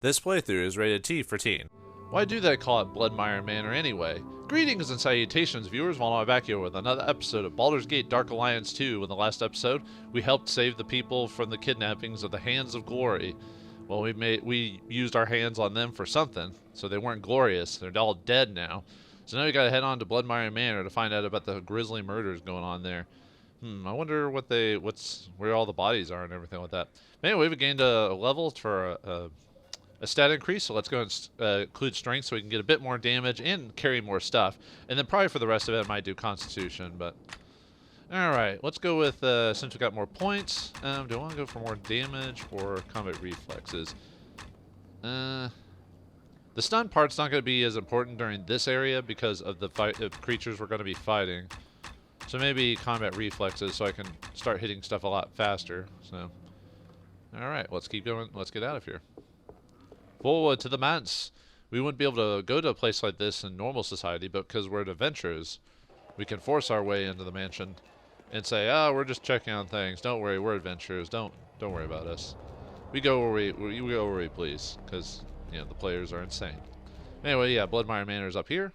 This playthrough is rated T for teen. Why do they call it Bloodmire Manor anyway? Greetings and salutations, viewers. While I'm back here with another episode of Baldur's Gate Dark Alliance 2. In the last episode, we helped save the people from the kidnappings of the Hands of Glory. Well, we used our hands on them for something, so they weren't glorious. They're all dead now. So now we gotta head on to Bloodmire Manor to find out about the grisly murders going on there. I wonder where all the bodies are and everything like that. Anyway, we gained a level for a stat increase, so let's go and include strength so we can get a bit more damage and carry more stuff. And then probably for the rest of it, I might do constitution, but... Alright, let's go with, since we got more points, do I want to go for more damage or combat reflexes? The stun part's not going to be as important during this area because of the creatures we're going to be fighting. So maybe combat reflexes so I can start hitting stuff a lot faster, so... Alright, let's keep going, let's get out of here. Forward to the manse. We wouldn't be able to go to a place like this in normal society, but because we're adventurers, we can force our way into the mansion and say, "Oh, we're just checking on things. Don't worry, we're adventurers. Don't worry about us. We go where we go where we please, because you know the players are insane." Anyway, yeah, Bloodmire Manor is up here.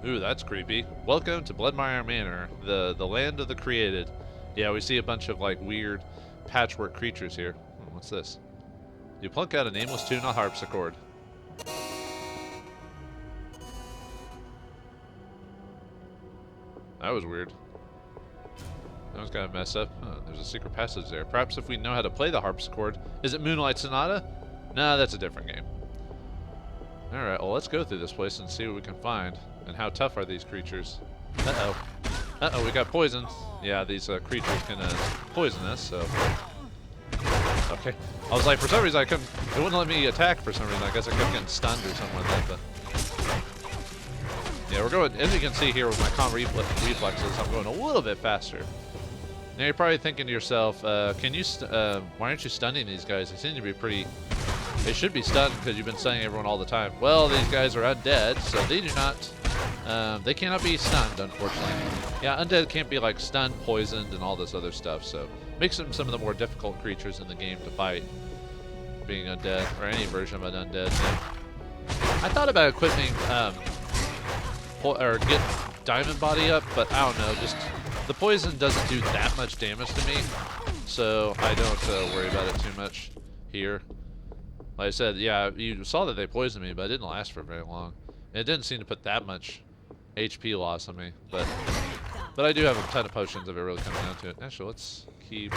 Ooh, that's creepy. Welcome to Bloodmire Manor, the land of the created. Yeah, we see a bunch of like weird patchwork creatures here. What's this? You pluck out a nameless tune on harpsichord. That was weird. That was kind of messed up. Oh, there's a secret passage there. Perhaps if we know how to play the harpsichord. Is it Moonlight Sonata? Nah, that's a different game. Alright, well let's go through this place and see what we can find. And how tough are these creatures? Uh-oh. Uh-oh, we got poison. Yeah, these creatures can poison us, so... Okay. I was like, for some reason I couldn't... It wouldn't let me attack for some reason. I guess I kept getting stunned or something like that, but... Yeah, we're going... As you can see here with my comm reflexes, I'm going a little bit faster. Now you're probably thinking to yourself, can you... why aren't you stunning these guys? They seem to be pretty... They should be stunned because you've been stunning everyone all the time. Well, these guys are undead, so they do not... they cannot be stunned, unfortunately. Yeah, undead can't be like stunned, poisoned, and all this other stuff, so makes them some of the more difficult creatures in the game to fight, being undead, or any version of an undead. Yeah. I thought about equipping, or get Diamond Body up, but I don't know, just the poison doesn't do that much damage to me, so I don't worry about it too much here. Like I said, yeah, you saw that they poisoned me, but it didn't last for very long. And it didn't seem to put that much HP loss on me, but I do have a ton of potions if it really comes down to it. Actually, let's keep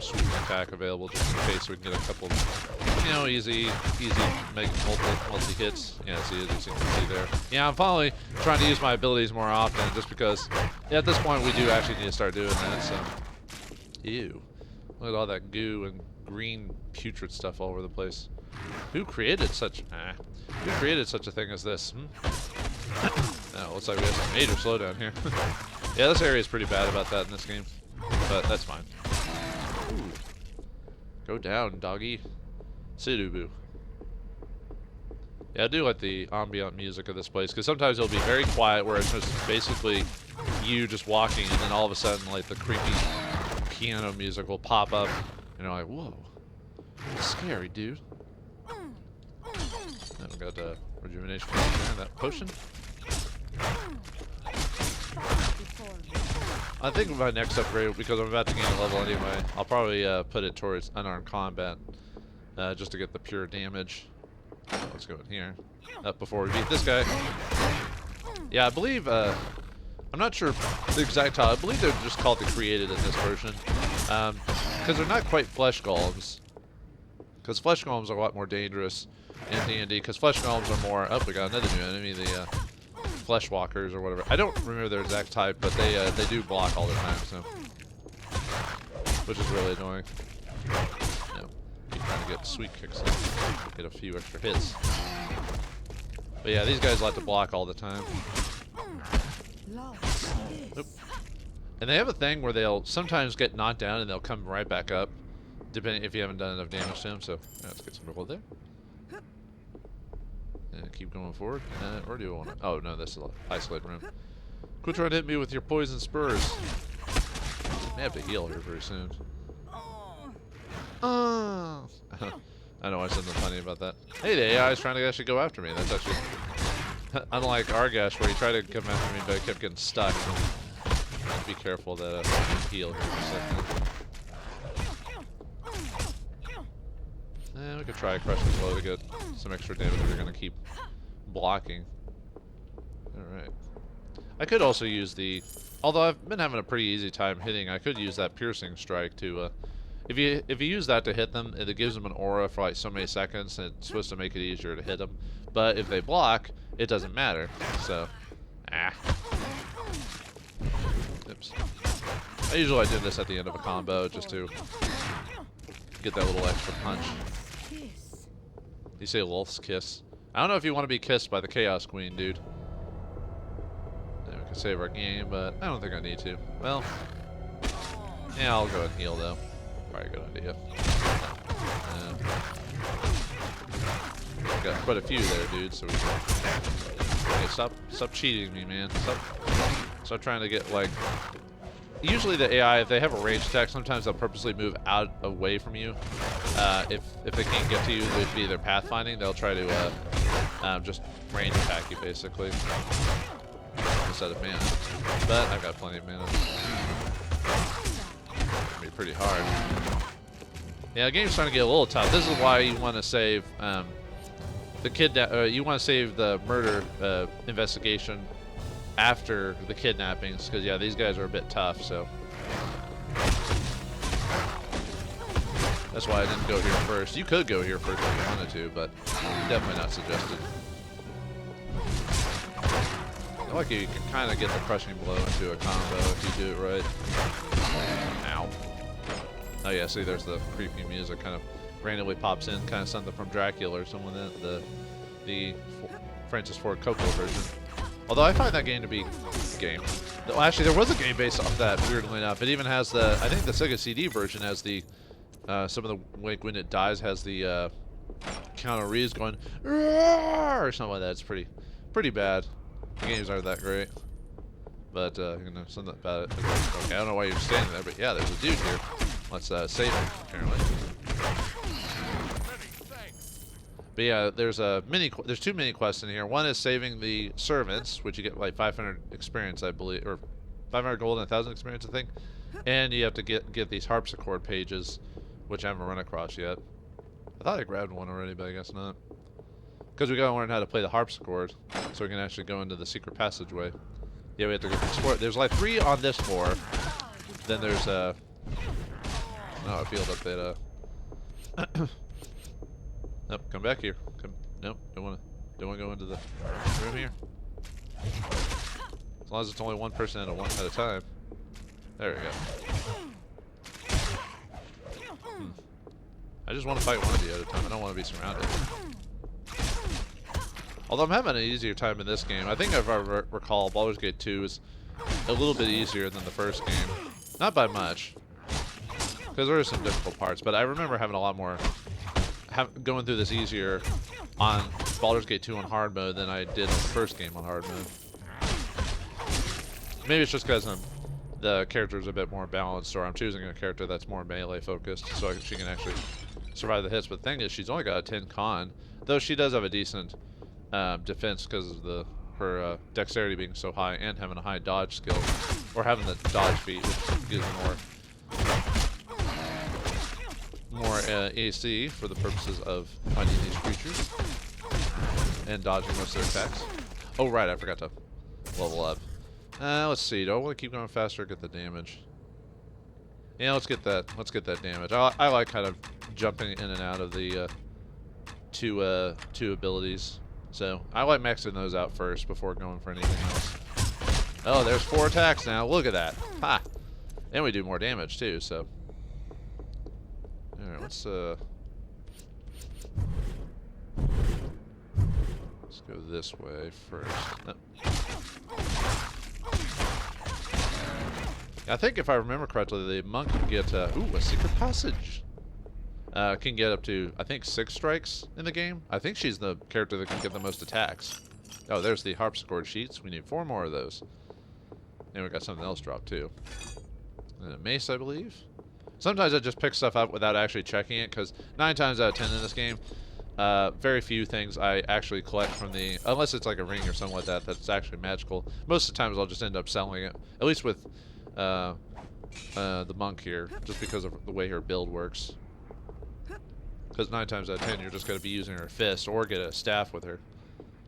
sweep attack available just in case we can get a couple, you know, easy make multi hits. Yeah, see, as you can see there. Yeah, I'm finally trying to use my abilities more often, just because yeah, at this point we do actually need to start doing that. So, ew, look at all that goo and green putrid stuff all over the place. Who created such a thing as this? Oh, looks like we have some major slowdown here. Yeah, this area is pretty bad about that in this game, but that's fine. Ooh. Go down, doggy. Sidubu. Yeah, I do like the ambient music of this place, because sometimes it'll be very quiet, where it's just basically you just walking, and then all of a sudden, like, the creepy piano music will pop up, and you're like, whoa. Scary, dude. Now we got rejuvenation and that potion. I think my next upgrade, because I'm about to gain a level anyway, I'll probably put it towards unarmed combat, just to get the pure damage. Let's go in here. Before we beat this guy. Yeah, I believe, I'm not sure the exact title. I believe they're just called the created in this version. Because they're not quite flesh golems. Because flesh golems are a lot more dangerous in D&D, because flesh golems are more... Oh, we got another new enemy, the flesh walkers or whatever. I don't remember their exact type, but they do block all the time, so... Which is really annoying. You know, keep trying to get sweet kicks in, get a few extra hits. But yeah, these guys like to block all the time. Oop. And they have a thing where they'll sometimes get knocked down and they'll come right back up. depending if you haven't done enough damage to him. So yeah, let's get some roll there. And keep going forward. Or do you want to? Oh no, this is an isolated room. Quit trying to hit me with your poison spurs. May have to heal here very soon. I know I said something funny about that. Hey, the AI is trying to actually go after me. That's actually unlike Argash, where he tried to come after me, but I kept getting stuck. So be careful that I can heal here for a second. We could try a crushing blow to get some extra damage. We're gonna keep blocking. All right. I could also use the, although I've been having a pretty easy time hitting. I could use that piercing strike to. If you use that to hit them, it gives them an aura for like so many seconds, and it's supposed to make it easier to hit them. But if they block, it doesn't matter. So, oops. I usually do this at the end of a combo just to get that little extra punch. You say Wolf's Kiss. I don't know if you want to be kissed by the Chaos Queen, dude. Then we can save our game, but I don't think I need to. Well, yeah, I'll go and heal though. Probably a good idea. Got quite a few there, dude. So we can. Okay, stop cheating me, man. Stop trying to get like. Usually the AI, if they have a range attack, sometimes they'll purposely move out away from you. If they can't get to you, they'd be either pathfinding. They'll try to just range attack you basically instead of mana. But I've got plenty of mana. It'll be pretty hard. Yeah, the game's starting to get a little tough. This is why you want to save the you want to save the murder investigation after the kidnappings, because yeah, these guys are a bit tough. So that's why I didn't go here first. You could go here first if you wanted to, but definitely not suggested. I feel like you can kind of get the crushing blow into a combo if you do it right. Ow. Oh yeah, see, there's the creepy music kind of randomly pops in, kind of something from Dracula or someone that the Francis Ford Coppola version. Although I find that game to be well, actually, there was a game based off that, weirdly enough. It even has the, I think the Sega CD version has the, some of the, like when it dies, has the Keanu Reeves going, or something like that. It's pretty bad. The games aren't that great. But, you know, something about it. Okay, I don't know why you're standing there, but yeah, there's a dude here. Let's save him, apparently. But yeah, there's two mini quests in here. One is saving the servants, which you get like 500 experience, I believe, or 500 gold and 1,000 experience, I think. And you have to get these harpsichord pages, which I haven't run across yet. I thought I grabbed one already, but I guess not. Because we gotta learn how to play the harpsichord, so we can actually go into the secret passageway. Yeah, we have to go explore. There's like 3 on this floor. Then there's a field update. Nope, come back here. Nope, don't wanna go into the room here. As long as it's only one person at a time. There we go. I just want to fight one of you at a time. I don't want to be surrounded. Although I'm having an easier time in this game. I think if I recall, Baldur's Gate 2 is a little bit easier than the first game. Not by much, because there are some difficult parts. But I remember having a lot more. Going through this easier on Baldur's Gate 2 on hard mode than I did on the first game on hard mode. Maybe it's just because the character's a bit more balanced, or I'm choosing a character that's more melee focused, so she can actually survive the hits. But the thing is, she's only got a 10 con, though she does have a decent defense because of her dexterity being so high and having a high dodge skill, or having the dodge feat, which gives her more AC for the purposes of finding these creatures and dodging most of their attacks. Oh right, I forgot to level up. Let's see. Do I want to keep going faster or get the damage? Yeah, let's get that. Let's get that damage. I like kind of jumping in and out of the two abilities. So I like maxing those out first before going for anything else. Oh, there's 4 attacks now. Look at that. Ha! And we do more damage too. So. Alright, let's go this way first. No. I think if I remember correctly, the monk can get ooh, a secret passage. can get up to, I think, 6 strikes in the game. I think she's the character that can get the most attacks. Oh, there's the harpsichord sheets. We need 4 more of those. And we got something else dropped too. And a mace, I believe. Sometimes I just pick stuff up without actually checking it, because 9 times out of 10 in this game, very few things I actually collect from the, unless it's like a ring or something like that that's actually magical. Most of the times I'll just end up selling it, at least with the monk here, just because of the way her build works. Because 9 times out of 10 you're just going to be using her fist or get a staff with her.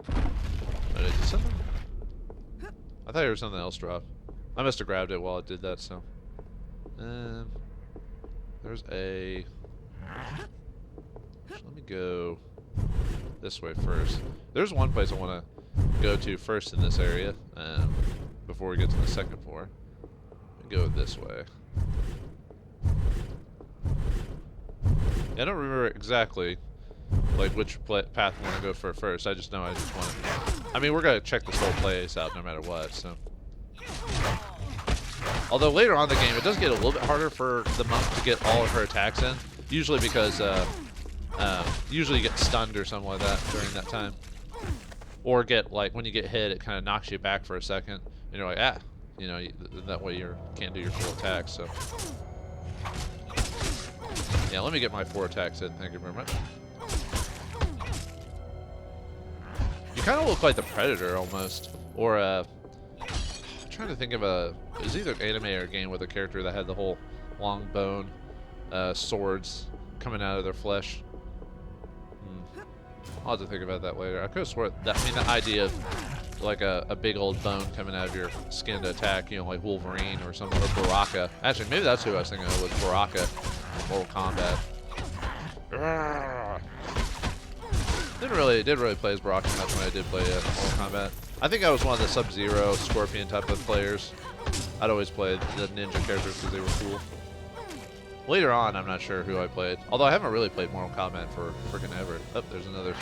Did I do something? I thought there was something else drop. I must have grabbed it while it did that, so. There's a... Let me go this way first. There's one place I want to go to first in this area, before we get to the second floor. Go this way. I don't remember exactly like which path I want to go for first. I just know I just want to. I mean, we're gonna check this whole place out no matter what. So, although later on in the game, it does get a little bit harder for the monk to get all of her attacks in. Usually because usually you get stunned or something like that during that time, or get like when you get hit, it kind of knocks you back for a second, and you're like, ah. You know, that way you can't do your full attacks, so. Yeah, let me get my 4 attacks in, thank you very much. You kind of look like the Predator, almost. Or, I'm trying to think of it was either an anime or a game with a character that had the whole long bone, swords coming out of their flesh. I'll have to think about that later. I could have sworn that, I mean, the idea of like a big old bone coming out of your skin to attack, you know, like Wolverine or something, or Baraka. Actually, maybe that's who I was thinking of, was Baraka, Mortal Kombat. Didn't really play as Baraka much when I did play Mortal Kombat. I think I was one of the Sub-Zero, Scorpion type of players. I'd always play the ninja characters because they were cool. Later on, I'm not sure who I played. Although I haven't really played Mortal Kombat for freaking ever. Oh, there's another.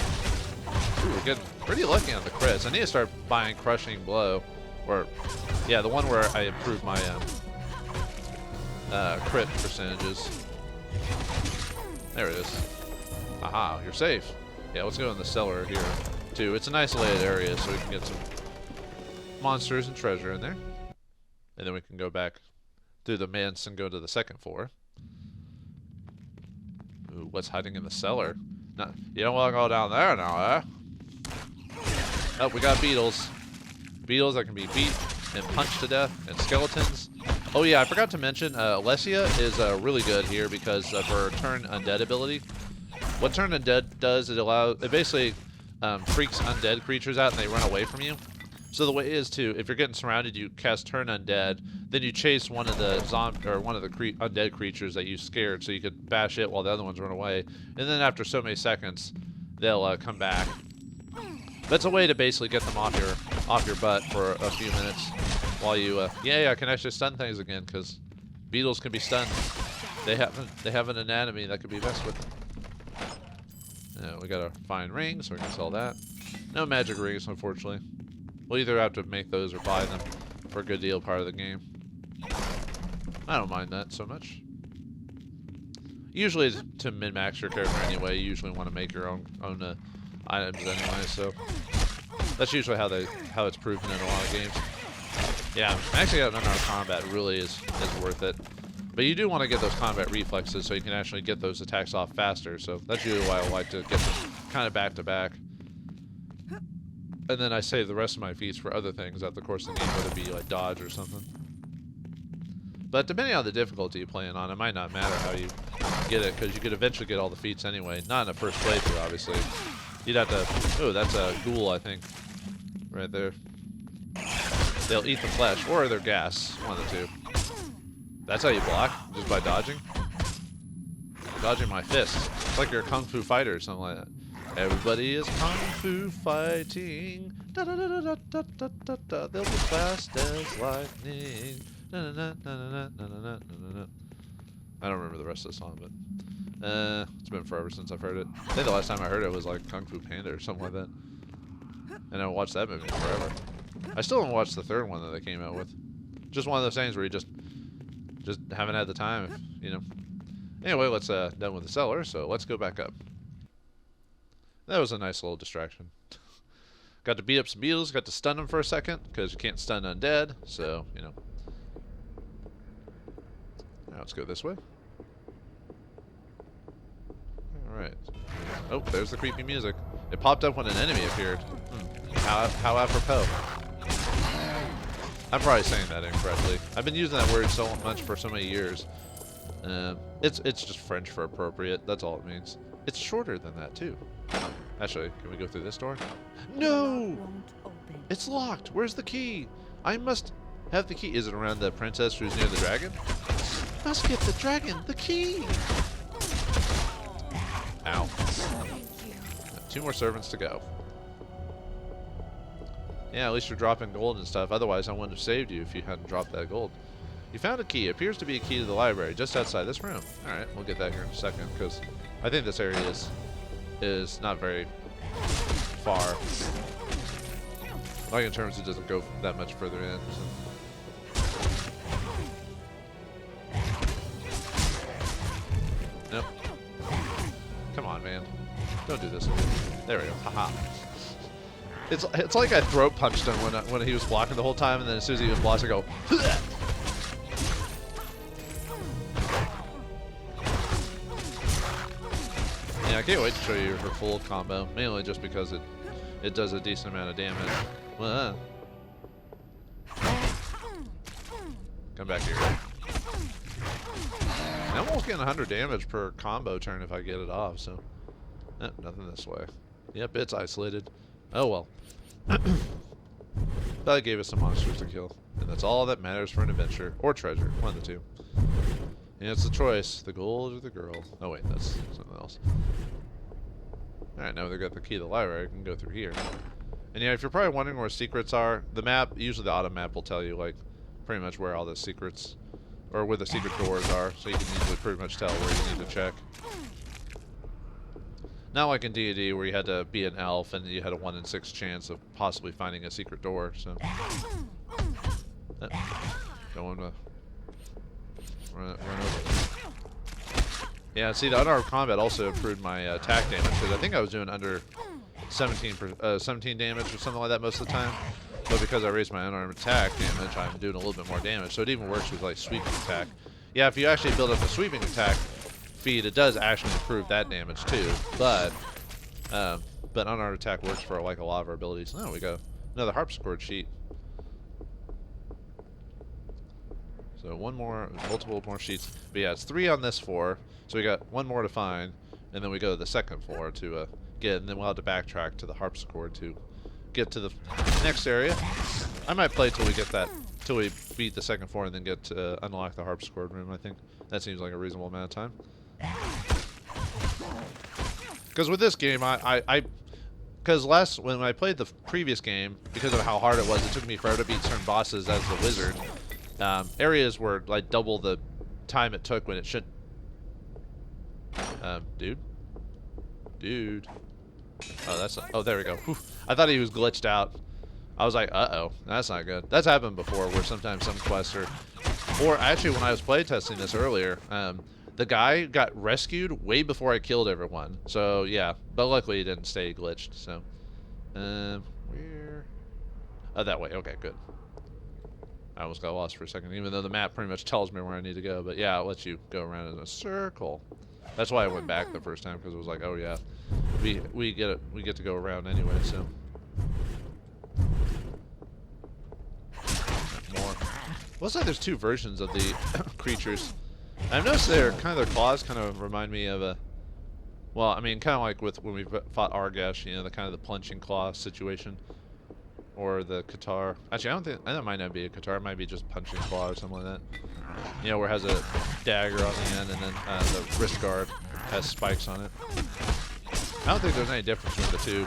Ooh, we're getting pretty lucky on the crits. I need to start buying Crushing Blow. Or, yeah, the one where I improved my crit percentages. There it is. Aha, you're safe. Yeah, let's go in the cellar here, too. It's an isolated area, so we can get some monsters and treasure in there. And then we can go back through the manse and go to the second floor. Ooh, what's hiding in the cellar? No, you don't want to go down there now, eh? Oh, we got beetles. Beetles that can be beat and punched to death, and skeletons. Oh yeah, I forgot to mention, Alessia is really good here because of her Turn Undead ability. What Turn Undead does, it basically freaks undead creatures out and they run away from you. So the way is to, if you're getting surrounded, you cast Turn Undead, then you chase one of the undead creatures that you scared, so you could bash it while the other ones run away. And then after so many seconds, they'll come back. That's a way to basically get them off your butt for a few minutes while you I can actually stun things again because beetles can be stunned. They have an anatomy that could be messed with. We gotta find rings, so we can sell that. No magic rings, unfortunately. We'll either have to make those or buy them for a good deal part of the game. I don't mind that so much. Usually to min-max your character anyway, you usually want to make your own items anyway, so that's usually how it's proven in a lot of games. Yeah, maxing out on our combat really is worth it. But you do want to get those combat reflexes so you can actually get those attacks off faster, so that's usually why I like to get them kind of back to back. And then I save the rest of my feats for other things at the course of the game, whether it be like dodge or something. But depending on the difficulty you're playing on, it might not matter how you get it, because you could eventually get all the feats anyway. Not in the first playthrough, obviously. You'd have to... Oh, that's a ghoul, I think. Right there. They'll eat the flesh, or they're gas. One of the two. That's how you block, just by dodging. Dodging my fists. It's like you're a kung fu fighter or something like that. Everybody is kung fu fighting. Da da da da da da da da. They'll be fast as lightning. Na na na na na na na na na. I don't remember the rest of the song, but it's been forever since I've heard it. I think the last time I heard it was like Kung Fu Panda or something like that. And I watched that movie forever. I still haven't watched the third one that they came out with. Just one of those things where you just haven't had the time, you know. Anyway, let's done with the cellar, so let's go back up. That was a nice little distraction. Got to beat up some beetles, got to stun them for a second, because you can't stun undead, so, you know. Now let's go this way. Alright. Oh, there's the creepy music. It popped up when an enemy appeared. How apropos. I'm probably saying that incorrectly. I've been using that word so much for so many years. It's just French for appropriate. That's all it means. It's shorter than that, too. Actually, can we go through this door? No! It's locked. Where's the key? I must have the key. Is it around the princess who's near the dragon? Must get the dragon the key. Ow. 2 more servants to go. Yeah, at least you're dropping gold and stuff. Otherwise, I wouldn't have saved you if you hadn't dropped that gold. You found a key. It appears to be a key to the library just outside this room. Alright, we'll get that here in a second, because I think this area is not very far. Like in terms, it doesn't go that much further in. So. Nope. Come on, man. Don't do this. There we go. Haha. It's like I throat punched him when he was blocking the whole time, and then as soon as he was blocking, I go. Yeah, I can't wait to show you her full combo, mainly just because it does a decent amount of damage. Come back here. I'm almost getting 100 damage per combo turn if I get it off, so. Nothing this way. Yep, it's isolated. Oh well. That gave us some monsters to kill. And that's all that matters for an adventure. Or treasure. One of the two. And it's the choice. The gold or the girl. Oh wait, that's something else. Alright, now they've got the key to the library. I can go through here. And yeah, if you're probably wondering where secrets are, the map, usually the auto map will tell you, like, pretty much where all the secrets, or where the secret doors are. So you can usually pretty much tell where you need to check. Not like in D&D where you had to be an elf and you had a 1 in 6 chance of possibly finding a secret door, so. Don't want to run over. Yeah, see, the unarmed combat also improved my attack damage, because I think I was doing under 17 damage or something like that most of the time. But because I raised my unarmed attack damage, I'm doing a little bit more damage, so it even works with like sweeping attack. Yeah, if you actually build up a sweeping attack feed, it does actually improve that damage too, but unarmed attack works for like a lot of our abilities. There we go. Another harpsichord sheet. So multiple more sheets. But yeah, it's 3 on this floor, so we got 1 more to find, and then we go to the second floor to get, and then we'll have to backtrack to the harpsichord to get to the next area. I might play till we beat the second floor and then get to unlock the harpsichord room. I think that seems like a reasonable amount of time. Because with this game, because when I played the previous game, because of how hard it was, it took me forever to beat certain bosses as the wizard. Areas were like double the time it took when it should. Dude. Oh, there we go. Whew. I thought he was glitched out. I was like, uh-oh, that's not good. That's happened before, where sometimes some quests or actually when I was playtesting this earlier, the guy got rescued way before I killed everyone. So yeah, but luckily he didn't stay glitched. So, where? Oh, that way. Okay, good. I almost got lost for a second, even though the map pretty much tells me where I need to go. But yeah, it lets you go around in a circle. That's why I went back the first time, because it was like, oh yeah, we get to go around anyway. So. More. Looks like there's 2 versions of the creatures. I've noticed their claws kind of remind me of a, well, I mean, kind of like with when we fought Argesh, you know, the kind of the plunging claw situation, or the Qatar. Actually, I don't think that might not be a Qatar. It might be just punching claw or something like that. You know, where it has a dagger on the end, and then the wrist guard has spikes on it. I don't think there's any difference between the 2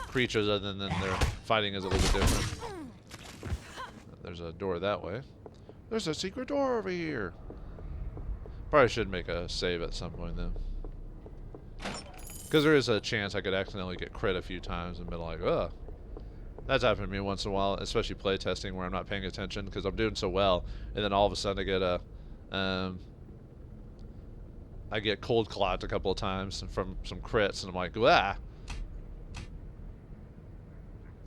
creatures other than their fighting is a little bit different. There's a door that way. There's a secret door over here. Probably should make a save at some point though, because there is a chance I could accidentally get crit a few times and be like, ugh. That's happened to me once in a while, especially playtesting where I'm not paying attention because I'm doing so well, and then all of a sudden I get a I get cold clocked a couple of times from some crits, and I'm like, ah.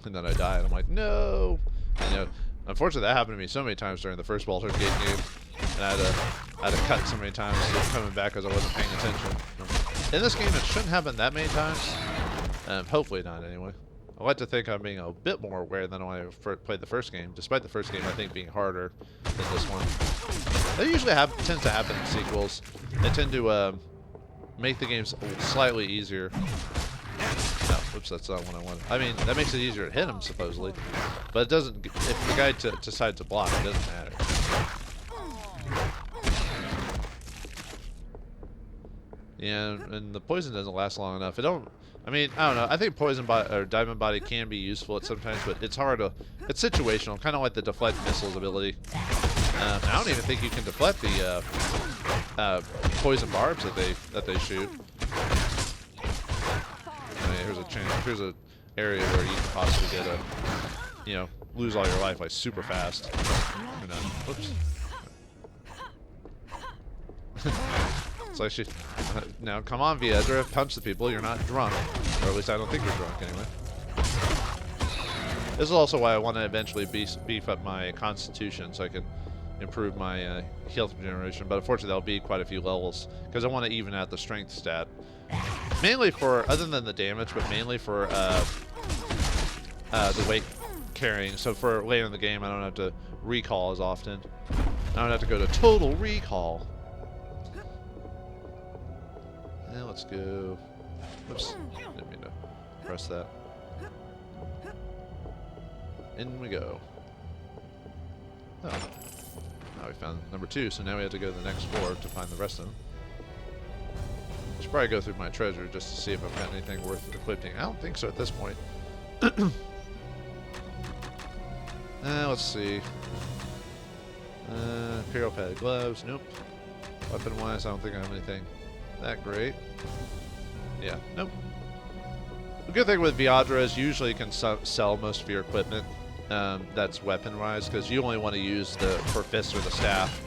And then I die, and I'm like, no. And, you know, unfortunately, that happened to me so many times during the first Baldur Gate game, and I had to cut so many times coming back because I wasn't paying attention. In this game, it shouldn't happen that many times. Hopefully not, anyway. I like to think I'm being a bit more aware than when I played the first game, despite the first game, I think, being harder than this one. That usually tends to happen in sequels. They tend to make the games slightly easier. No, whoops, that's not what I wanted. I mean, that makes it easier to hit him, supposedly. But it doesn't, if the guy decides to block, it doesn't matter. Yeah, and the poison doesn't last long enough. I mean, I don't know. I think poison or diamond body can be useful at sometimes, but it's hard to. It's situational, kind of like the deflect missiles ability. I don't even think you can deflect the poison barbs that they shoot. I mean, here's a area where you can possibly get lose all your life like super fast. Whoops. It's like now come on, Viedra, punch the people. You're not drunk, or at least I don't think you're drunk anyway. This is also why I want to eventually beef up my constitution so I can improve my health regeneration. But unfortunately, that'll be quite a few levels because I want to even out the strength stat. Mainly for, other than the damage, but mainly for the weight carrying. So for later in the game, I don't have to recall as often. I don't have to go to total recall. Now let's go. Oops, didn't mean to press that. In we go. Oh, now we found number 2, so now we have to go to the next floor to find the rest of them. Should probably go through my treasure just to see if I've got anything worth equipping. I don't think so at this point. Let's see. Imperial padded gloves. Nope. Weapon-wise, I don't think I have anything that great. Yeah, nope. The good thing with Viadra is usually you can sell most of your equipment that's weapon-wise, because you only want to use for fists or the staff,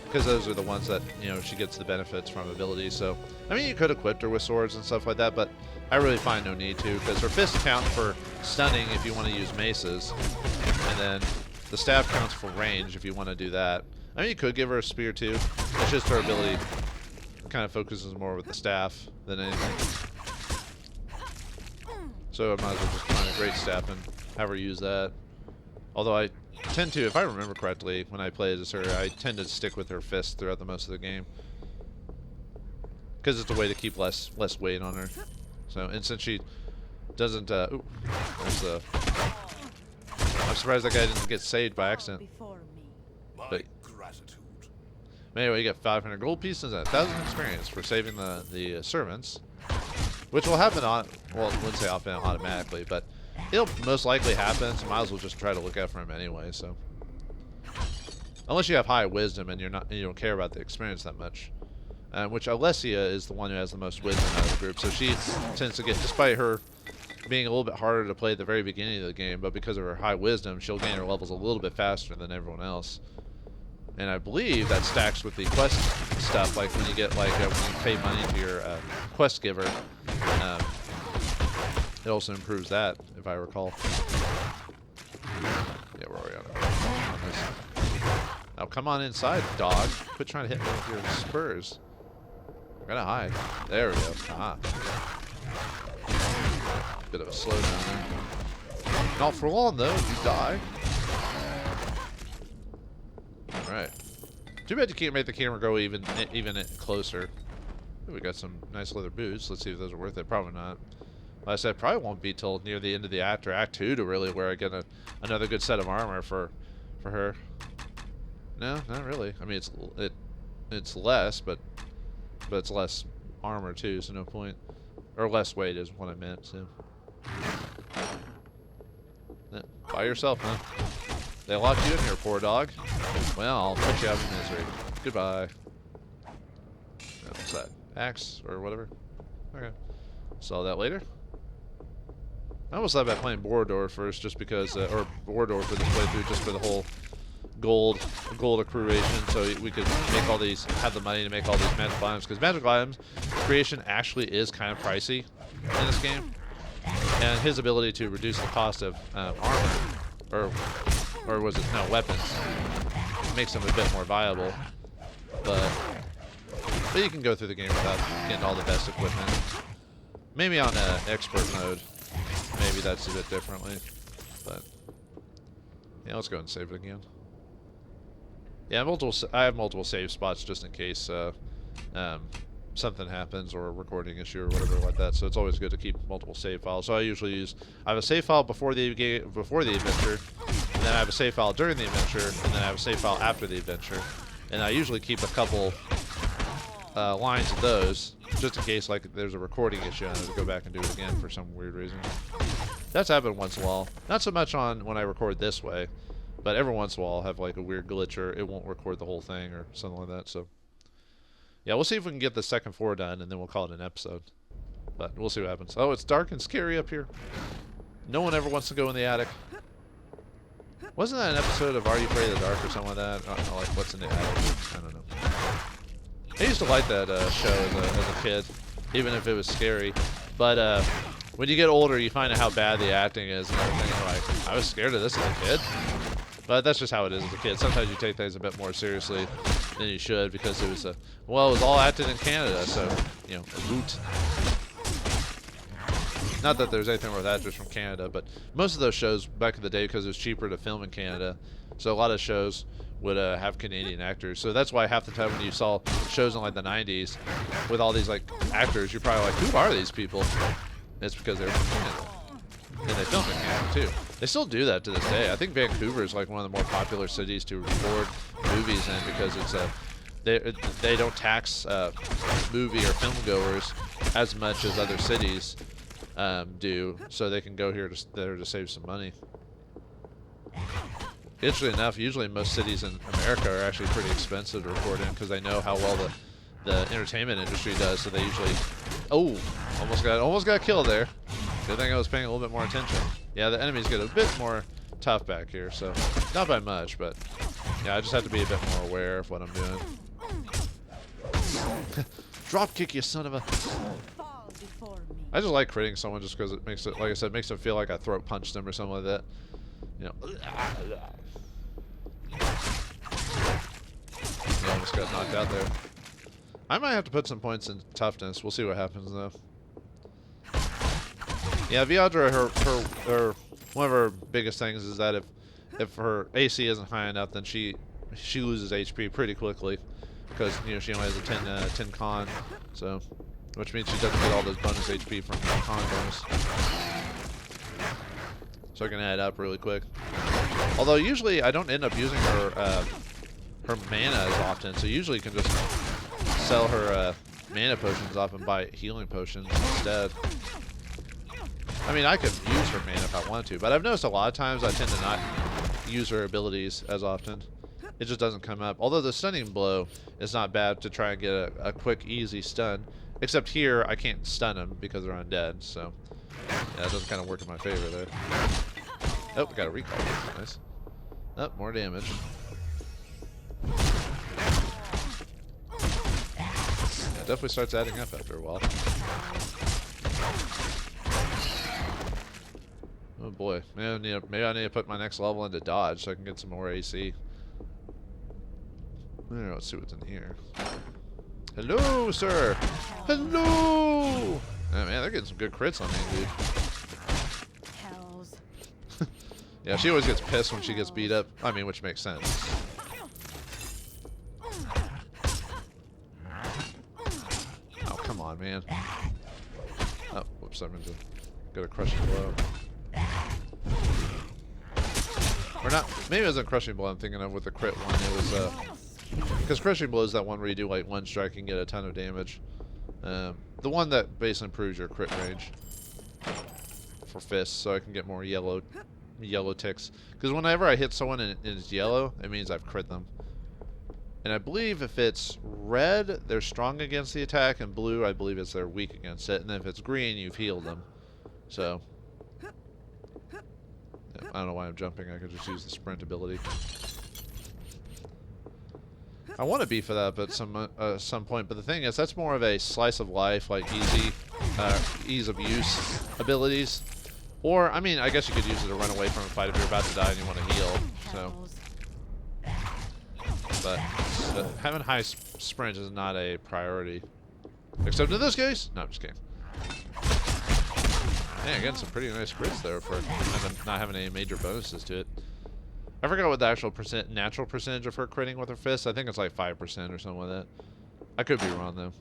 because those are the ones that, she gets the benefits from abilities. So, I mean, you could equip her with swords and stuff like that, but I really find no need to, because her fists count for stunning if you want to use maces, and then the staff counts for range if you want to do that. I mean, you could give her a spear too. It's just her ability kind of focuses more with the staff than anything. So I might as well just find a great staff and have her use that. Although I tend to, if I remember correctly, when I play as her, I tend to stick with her fist throughout the most of the game, because it's a way to keep less weight on her. So, and since she doesn't, ooh, there's a. I'm surprised that guy didn't get saved by accident. But anyway, you get 500 gold pieces and 1,000 experience for saving the servants, which will happen well, I wouldn't say happen automatically, but it'll most likely happen. So might as well just try to look out for him anyway. So unless you have high wisdom and you don't care about the experience that much, which Alessia is the one who has the most wisdom out of the group. So she tends to get, despite her being a little bit harder to play at the very beginning of the game, but because of her high wisdom, she'll gain her levels a little bit faster than everyone else. And I believe that stacks with the quest stuff, like when you get when you pay money to your quest giver, it also improves that, if I recall. Yeah, we're already on this. Now come on inside, dog. Quit trying to hit me with your spurs. I gotta hide. There we go. Aha. Bit of a slowdown there. Not for long though, you die. Alright. Too bad you can't make the camera go even closer. We got some nice leather boots. Let's see if those are worth it. Probably not. Like I said, probably won't be till near the end of the act, or Act 2, to really where I get another good set of armor for her. No, not really. I mean, it's less, but it's less armor too, so no point. Or less weight is what I meant. So. Yeah, by yourself, huh? They locked you in here, poor dog. Well, I'll put you out of misery. Goodbye. What's that? Axe or whatever? Okay. Saw that later. I almost thought about playing Baldur first, just because, or Baldur for this playthrough, just for the whole gold accruation, so we could make all these, have the money to make all these magical items, because magical items creation actually is kind of pricey in this game, and his ability to reduce the cost of armor, or was it, no, weapons, makes him a bit more viable, but you can go through the game without getting all the best equipment. Maybe on expert mode, maybe that's a bit differently, but yeah, let's go and save it again. Yeah, I have multiple save spots just in case something happens or a recording issue or whatever like that. So it's always good to keep multiple save files. So I usually I have a save file before the adventure, and then I have a save file during the adventure, and then I have a save file after the adventure. And I usually keep a couple lines of those just in case like there's a recording issue and I have to go back and do it again for some weird reason. That's happened once in a while. Not so much on when I record this way, but every once in a while I'll have like a weird glitch or it won't record the whole thing or something like that. So yeah, we'll see if we can get the second floor done and then we'll call it an episode. But we'll see what happens. Oh, it's dark and scary up here. No one ever wants to go in the attic. Wasn't that an episode of Are You Afraid of the Dark or something like that? Or like What's in the Attic? I don't know. I used to like that show as a kid, even if it was scary. But when you get older, you find out how bad the acting is and everything. You're like, I was scared of this as a kid. But that's just how it is as a kid. Sometimes you take things a bit more seriously than you should because it was well, it was all acted in Canada, so you know, a root. Not that there's anything wrong with actors from Canada, but most of those shows back in the day, because it was cheaper to film in Canada, so a lot of shows would have Canadian actors. So that's why half the time when you saw shows in like the 90s with all these like actors, you're probably like, who are these people? It's because they're from Canada. And they film in Canada too. They still do that to this day. I think Vancouver is like one of the more popular cities to record movies in because it's they don't tax movie or film goers as much as other cities do, so they can go here there to save some money. Interestingly enough, usually most cities in America are actually pretty expensive to record in because they know how well the entertainment industry does, so they usually... Oh! Almost got killed there. Good thing I was paying a little bit more attention. Yeah, the enemies get a bit more tough back here, so not by much, but yeah, I just have to be a bit more aware of what I'm doing. Drop kick, you son of a... I just like critting someone just because it makes it, like I said, makes them feel like I throat punched them or something like that. You know. Yeah, almost got knocked out there. I might have to put some points in toughness. We'll see what happens though. Yeah, Viadra, her one of her biggest things is that if her AC isn't high enough, then she loses HP pretty quickly because you know she only has a 10 con, so. Which means she doesn't get all this bonus HP from the con bonus. So I can add up really quick. Although usually I don't end up using her mana as often, so usually you can just sell her mana potions off and buy healing potions instead. I mean, I could use her mana if I wanted to, but I've noticed a lot of times I tend to not use her abilities as often. It just doesn't come up. Although the stunning blow is not bad to try and get a quick, easy stun. Except here, I can't stun them because they're undead, so yeah, that doesn't kind of work in my favor there. Oh, we got a recall. Nice. Oh, more damage. Yeah, it definitely starts adding up after a while. Oh boy, maybe I need to put my next level into dodge so I can get some more AC. Let's see what's in here. Hello, sir. Hello. Oh, man, they're getting some good crits on me, dude. Yeah, she always gets pissed when she gets beat up. I mean, which makes sense. Oh, come on, man. Oh, whoops, I'm going to get a crushing blow. Or not, maybe it wasn't a crushing blow I'm thinking of with the crit one. It was, because crushing blow is that one where you do like one strike and get a ton of damage. The one that basically improves your crit range for fists, so I can get more yellow ticks. Because whenever I hit someone and it's yellow, it means I've crit them. And I believe if it's red, they're strong against the attack, and blue, I believe they're weak against it. And then if it's green, you've healed them. So yeah, I don't know why I'm jumping. I could just use the sprint ability. I want to beef it up at some point, but the thing is, that's more of a slice of life, like ease of use abilities. Or, I mean, I guess you could use it to run away from a fight if you're about to die and you want to heal. So, but having high sprint is not a priority, except in this case. No, I'm just kidding. Yeah, getting some pretty nice crits there for not having any major bonuses to it. I forgot what the actual natural percentage of her critting with her fists. I think it's like 5% or something like that. I could be wrong though.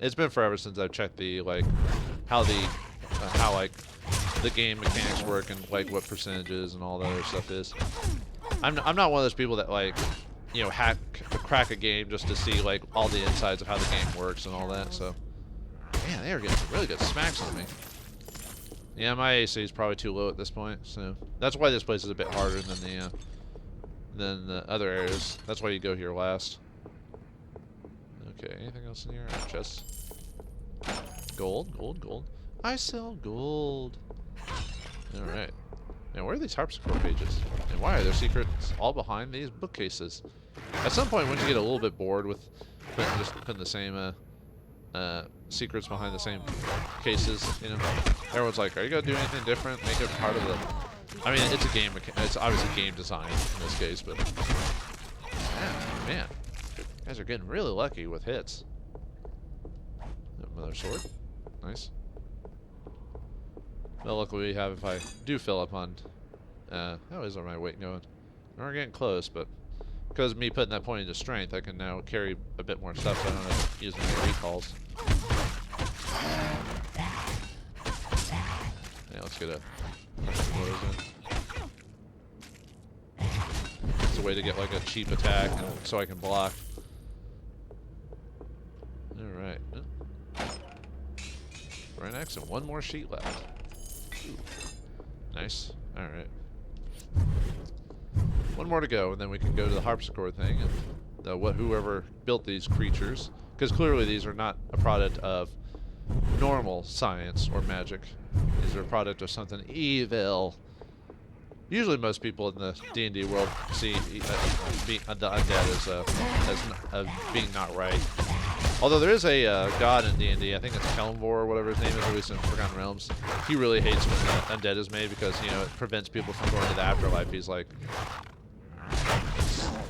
It's been forever since I've checked the how the game mechanics work and like what percentages and all that other stuff is. I'm not one of those people that like, you know, crack a game just to see like all the insides of how the game works and all that. So, man, they are getting some really good smacks on me. Yeah, my AC is probably too low at this point, so that's why this place is a bit harder than the other areas. That's why you go here last. Okay, anything else in here? Chests. Gold, gold, gold. I sell gold. All right. Now, where are these harpsichord pages? And why are there secrets all behind these bookcases? At some point, once you get a little bit bored with putting the same secrets behind the same cases, you know, everyone's like, are you gonna do anything different? Make it part of the... I mean, it's a game, it's obviously game design in this case, but man, you guys are getting really lucky with hits. Another sword, nice. Well, luckily we have if I do fill up on how is my weight going? We're getting close, but because of me putting that point into strength, I can now carry a bit more stuff, so I don't have to use any recalls. Yeah, let's get a it's a way to get like a cheap attack and so I can block. Alright. Right next, and one more sheet left. Ooh. Nice. Alright. One more to go, and then we can go to the harpsichord thing and whoever built these creatures, because clearly these are not a product of normal science or magic. These are a product of something evil. Usually, most people in the D&D world see the undead as being not right. Although there is a god in D&D, I think it's Kelmvor or whatever his name is, at least in Forgotten Realms. He really hates when undead is made because, you know, it prevents people from going to the afterlife. He's like,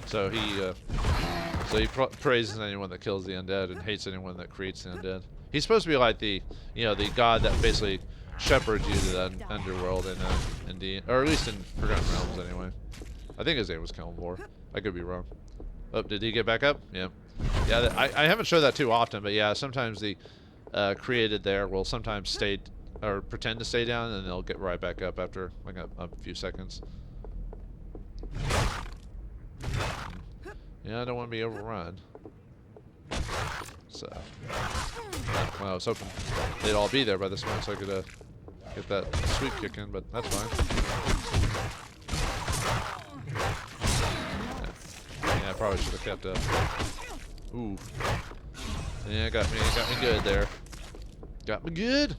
so he praises anyone that kills the undead and hates anyone that creates the undead. He's supposed to be like the, you know, the god that basically shepherds you to the underworld in D, or at least in Forgotten Realms anyway. I think his name was Kelmvor. I could be wrong. Oh, did he get back up? Yeah. Yeah, I haven't showed that too often, but yeah, sometimes the created there will sometimes stay or pretend to stay down, and they'll get right back up after like a few seconds. Yeah, I don't want to be overrun. So, well, I was hoping they'd all be there by this point so I could get that sweep kick in, but that's fine. Yeah, I probably should have kept up. Ooh. Yeah, got me good there. Got me good.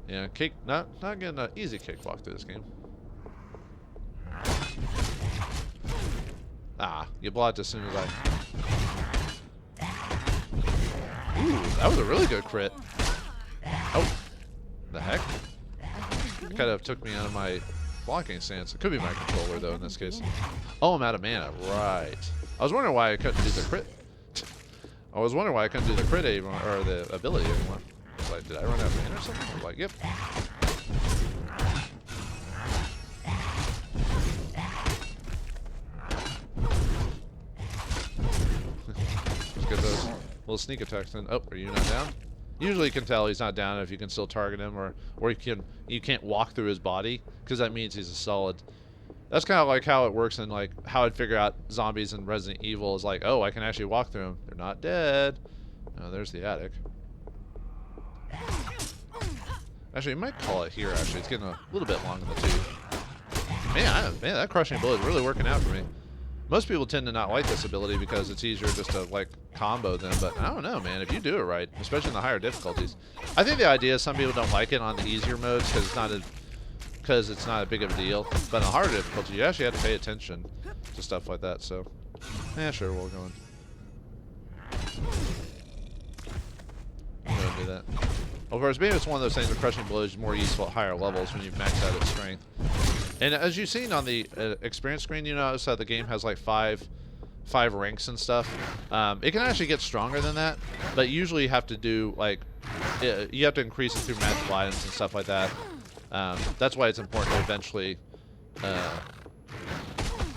Yeah, not getting an easy cakewalk through this game. Ah, you blocked as soon as I... Ooh, that was a really good crit. Oh, the heck? It kind of took me out of my blocking stance. It could be my controller, though, in this case. Oh, I'm out of mana. Right. I was wondering why I couldn't do the crit. I was wondering why I couldn't do the crit anymore, or the ability anymore. I was like, did I run out of mana or something? I was like, yep. Let's get those little sneak attacks in. Oh, are you not down? Usually you can tell he's not down if you can still target him, or you can't walk through his body, because that means he's a solid. That's kind of like how it works in like how I'd figure out zombies in Resident Evil is like, oh, I can actually walk through them. They're not dead. Oh, there's the attic. Actually, you might call it here. Actually, it's getting a little bit long in the tooth. Man, that crushing blow is really working out for me. Most people tend to not like this ability because it's easier just to like combo them, but I don't know, man. If you do it right, especially in the higher difficulties, I think the idea is some people don't like it on the easier modes because it's not a big of a deal. But in the harder difficulty, you actually have to pay attention to stuff like that. So Yeah, sure, we'll go in. I'm gonna do that. Of course, maybe it's one of those things where crushing blow is more useful at higher levels when you've maxed out its strength. And as you've seen on the experience screen, you notice that the game has like five ranks and stuff. It can actually get stronger than that, but usually you have to do like you have to increase it through magical items and stuff like that. That's why it's important to eventually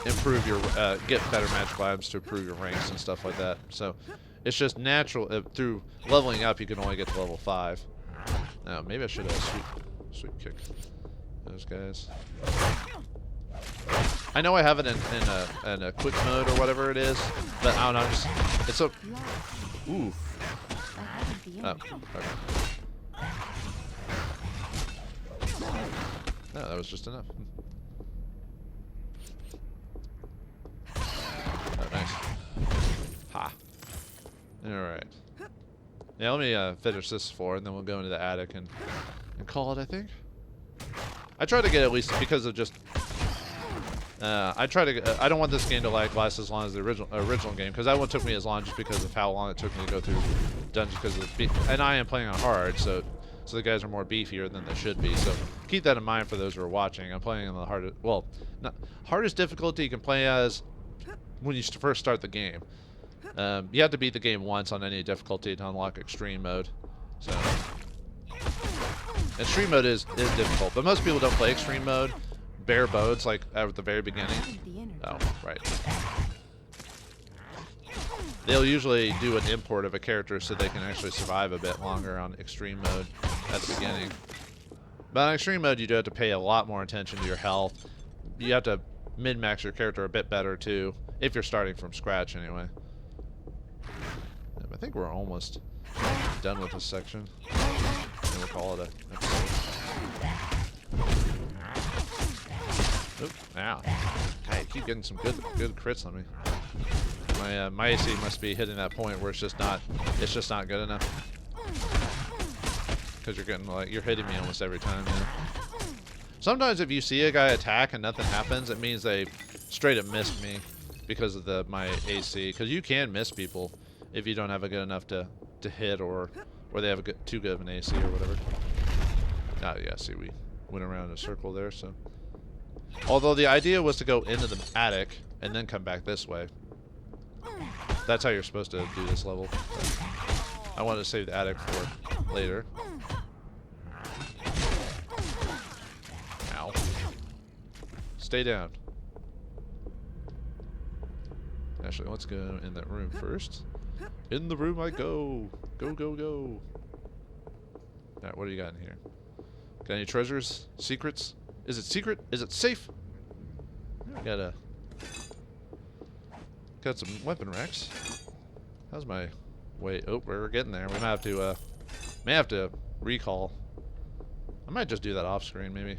improve your get better magical items to improve your ranks and stuff like that. So it's just natural through leveling up. You can only get to level 5. Now maybe I should have sweep kick those guys. I know I have it in a quick mode or whatever it is, but I don't know. It's so. Ooh. Oh, okay. No, that was just enough. Oh, nice. Ha. Alright. Yeah, let me finish this floor, and then we'll go into the attic and call it, I think. I try to get at least, because of just... I don't want this game to last as long as the original game, because that one took me as long just because of how long it took me to go through dungeons, because of the and I am playing on hard, so the guys are more beefier than they should be. So keep that in mind for those who are watching. I'm playing on the hardest, well, not hardest difficulty you can play as when you first start the game. You have to beat the game once on any difficulty to unlock extreme mode. So extreme mode is difficult, but most people don't play extreme mode. Bare bones, like at the very beginning. Oh, right. They'll usually do an import of a character so they can actually survive a bit longer on extreme mode at the beginning. But on extreme mode, you do have to pay a lot more attention to your health. You have to min-max your character a bit better too, if you're starting from scratch anyway. I think we're almost done with this section. And we'll call it a episode. Oop, ow. I keep getting some good crits on me. My AC must be hitting that point where it's just not good enough. Because you're hitting me almost every time. You know? Sometimes if you see a guy attack and nothing happens, it means they straight up missed me because of my AC. Because you can miss people if you don't have a good enough to hit or they have too good of an AC or whatever. Oh yeah, see, we went around in a circle there, so. Although the idea was to go into the attic and then come back this way. That's how you're supposed to do this level. But I wanted to save the attic for later. Ow. Stay down. Actually, let's go in that room first. In the room I go. Go, go, go. Alright, what do you got in here? Got any treasures? Secrets? Is it secret? Is it safe? Got some weapon racks. How's my wait? Oh, we're getting there. We may have to recall. I might just do that off screen, maybe.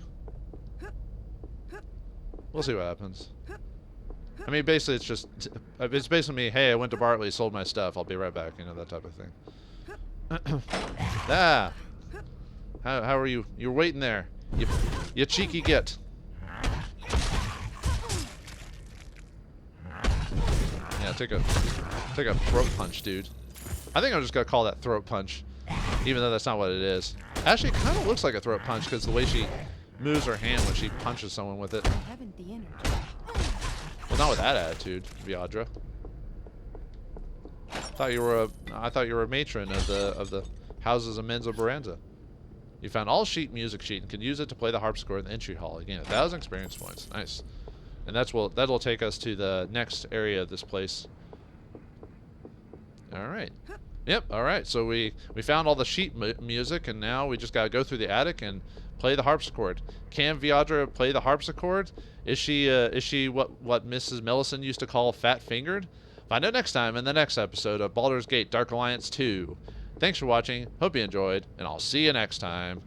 We'll see what happens. I mean, basically, it's basically me. Hey, I went to Bartley, sold my stuff. I'll be right back. You know, that type of thing. Ah. How are you? You're waiting there. You cheeky git. Yeah, take a throat punch, dude. I think I'm just gonna call that throat punch, even though that's not what it is. Actually, it kind of looks like a throat punch because the way she moves her hand when she punches someone with it. Well, not with that attitude, Viadra. I thought you were a matron of the houses of Menzo Baranza. You found all music sheet and can use it to play the harpsichord in the entry hall. Again, 1,000 experience points. Nice. And that'll take us to the next area of this place. All right. Yep. All right. So we found all the sheet music, and now we just gotta go through the attic and play the harpsichord. Can Viadra play the harpsichord? Is she what Mrs. Millison used to call fat-fingered? Find out next time in the next episode of Baldur's Gate: Dark Alliance 2. Thanks for watching. Hope you enjoyed, and I'll see you next time.